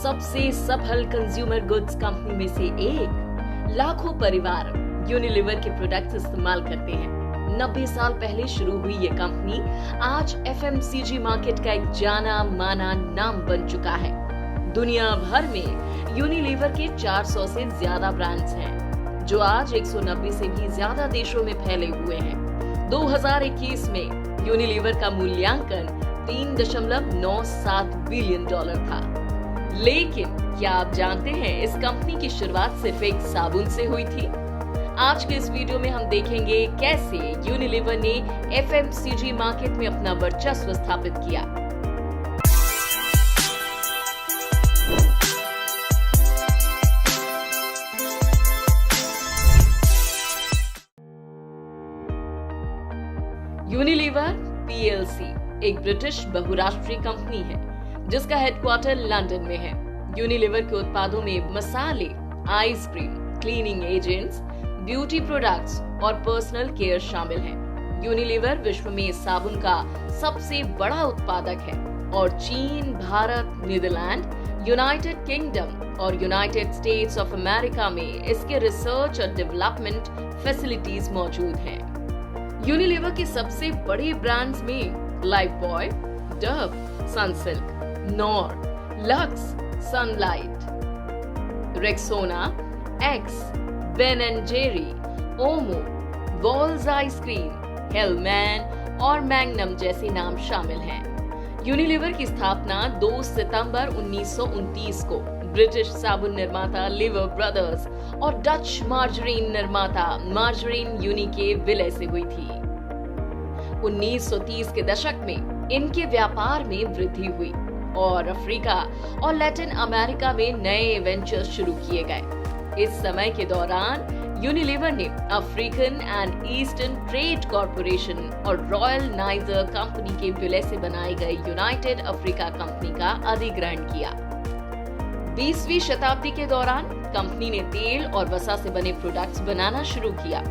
सबसे सफल consumer goods company में से एक। लाखों परिवार यूनिलीवर के प्रोडक्ट्स इस्तेमाल करते हैं। 90 साल पहले शुरू हुई ये कंपनी आज एफएमसीजी मार्केट का एक जाना माना नाम बन चुका है। दुनिया भर में यूनिलीवर के 400 से ज्यादा ब्रांड्स हैं, जो आज 190 से भी ज्यादा देशों में फैले हुए हैं। 2021 में यूनिलीवर का मूल्यांकन $3.97 बिलियन था। लेकिन क्या आप जानते हैं इस कंपनी की शुरुआत सिर्फ एक साबुन से हुई थी? आज के इस वीडियो में हम देखेंगे कैसे यूनिलीवर ने एफएमसीजी मार्केट में अपना वर्चस्व स्थापित किया। यूनिलीवर पीएलसी एक ब्रिटिश बहुराष्ट्रीय कंपनी है जिसका हेडक्वार्टर लंदन में है। यूनिलीवर के उत्पादों में मसाले, ice cream, cleaning agents, beauty products और पर्सनल केयर शामिल हैं। यूनिलीवर विश्व में साबुन का सबसे बड़ा उत्पादक है और चीन, भारत, नीदरलैंड, यूनाइटेड किंगडम और यूनाइटेड स्टेट्स ऑफ अमेरिका में इसके रिसर्च और डेवलपमेंट फैसिलिटीज मौजूद हैं। यूनिलीवर के सबसे बड़े ब्रांड्स में Lifebuoy, Dove, Sunsilk, Knorr, Lux, Sunlight, Rexona, Axe, Ben and Jerry, Omo, Wall's ice cream, Hellmann और मैग्नम जैसे नाम शामिल हैं। यूनिलीवर की स्थापना 2 सितंबर 1929 को ब्रिटिश साबुन निर्माता लिवर ब्रदर्स और डच मार्जरीन निर्माता मार्जरीन यूनि के विलय से हुई थी। 1930 के दशक में इनके व्यापार में वृद्धि हुई और अफ्रीका और लैटिन अमेरिका में नए वेंचर्स शुरू किए गए। इस समय के दौरान यूनिलीवर ने African and eastern trade corporation और रॉयल नाइजर कंपनी के विलय से बनाए गए यूनाइटेड अफ्रीका कंपनी का अधिग्रहण किया। 20वीं शताब्दी के दौरान कंपनी ने तेल और वसा से बने प्रोडक्ट्स बनाना शुरू किया।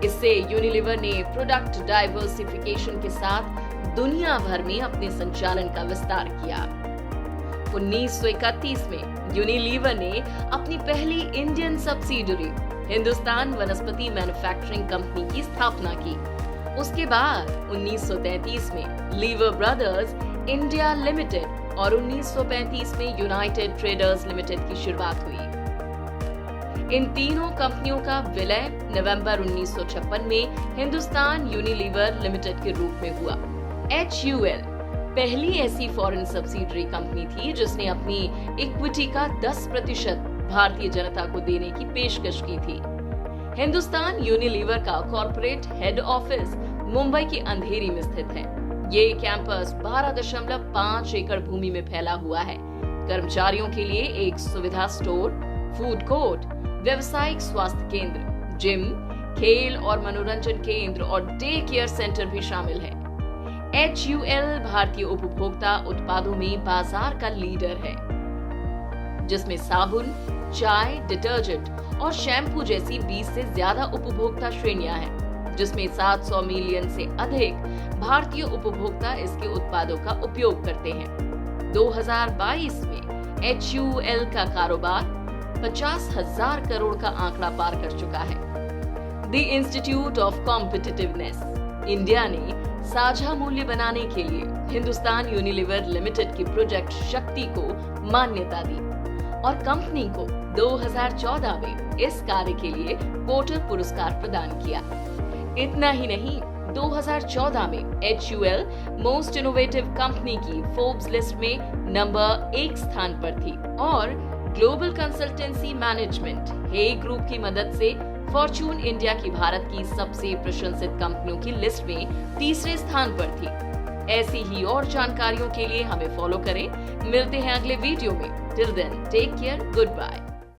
इससे यूनिलीवर ने प्रोडक्ट डाइवर्सिफिकेशन के साथ दुनिया भर में अपने संचालन का विस्तार किया। 1931 में यूनिलीवर ने अपनी पहली इंडियन सब्सिडियरी हिंदुस्तान वनस्पति मैन्युफैक्चरिंग कंपनी की स्थापना की। उसके बाद 1933 में लीवर ब्रदर्स इंडिया लिमिटेड और 1935 में यूनाइटेड ट्रेडर्स लिमिटेड की शुरुआत हुई। इन तीनों कंपनियों का विलय नवंबर 1956 में हिंदुस्तान यूनिलीवर लिमिटेड के रूप में हुआ। HUL पहली ऐसी फॉरेन सब्सिडरी कंपनी थी जिसने अपनी इक्विटी का 10% भारतीय जनता को देने की पेशकश की थी। हिंदुस्तान यूनिलीवर का कॉर्पोरेट हेड ऑफिस मुंबई की अंधेरी में स्थित है। ये कैंपस 12.5 एकड़ भूमि में फैला हुआ है। कर्मचारियों के लिए एक सुविधा स्टोर, फूड कोर्ट, व्यावसायिक स्वास्थ्य केंद्र, जिम, खेल और मनोरंजन केंद्र और डे केयर सेंटर भी शामिल है। HUL भारतीय उपभोक्ता उत्पादों में बाजार का लीडर है, जिसमें साबुन, चाय, डिटर्जेंट और शैम्पू जैसी 20 से ज्यादा उपभोक्ता श्रेणियां हैं, जिसमें 700 मिलियन से अधिक भारतीय उपभोक्ता इसके उत्पादों का उपयोग करते हैं। 2022 में HUL का कारोबार 50,000 करोड़ का आंकड़ा पार कर चुका है। The institute of competitiveness India ने साझा मूल्य बनाने के लिए हिंदुस्तान यूनिलीवर लिमिटेड की प्रोजेक्ट शक्ति को मान्यता दी और कंपनी को 2014 में इस कार्य के लिए पोर्टर पुरस्कार प्रदान किया। इतना ही नहीं, 2014 में HUL मोस्ट इनोवेटिव कंपनी की फोर्ब्स लिस्ट में नंबर 1 स्थान पर थी और ग्लोबल कंसल्टेंसी मैनेजमेंट हे ग्रुप की मदद से फॉर्च्यून इंडिया की भारत की सबसे प्रशंसित कंपनियों की लिस्ट में 3रे स्थान पर थी। ऐसी ही और जानकारियों के लिए हमें फॉलो करें। मिलते हैं अगले वीडियो में। Till then take care, good bye.